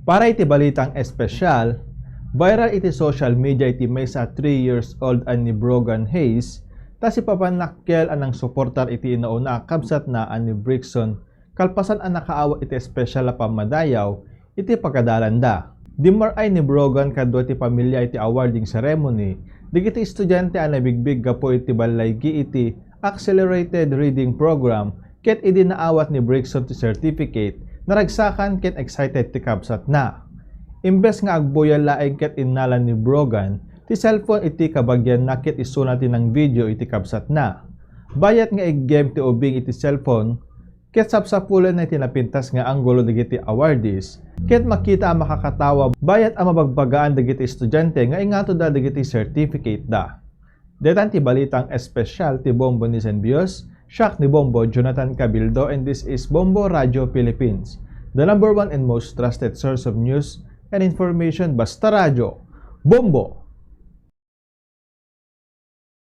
Para iti balitang espesyal, viral iti social media iti may sa 3 years old ani Brogan Hayes, ta si papanakkel anang suportar iti inauna kabsat na ani Brixon, kalpasan ang nakaawa iti espesyal na pamadayaw, iti pagkadalanda. Dimaray ni Brogan kadwa iti pamilya iti awarding ceremony, digiti estudyante ang nabigbig gapo iti balaygi iti Accelerated Reading Program, ket idi naawat ni Brixon ti certificate, naragsakan ket excited ti kabsat na. Imbes nga agboyal laeng ket innalan ni Brogan, ti cellphone iti kabagyan na ket isunati ng video iti kabsat na. Bayat nga i-game ti ubing iti cellphone, ket sapsapulan na tinapintas nga anggulo digiti awardees, ket makita ang makakatawa bayat ang mabagbagaan digiti estudyante nga ingato da digiti certificate da. Detan ti balitang espesyal ti Bombo ni Senbios, siak ni Bombo Jonathan Cabildo, and this is Bombo Radio Philippines, the #1 and most trusted source of news and information. Basta radyo, Bombo!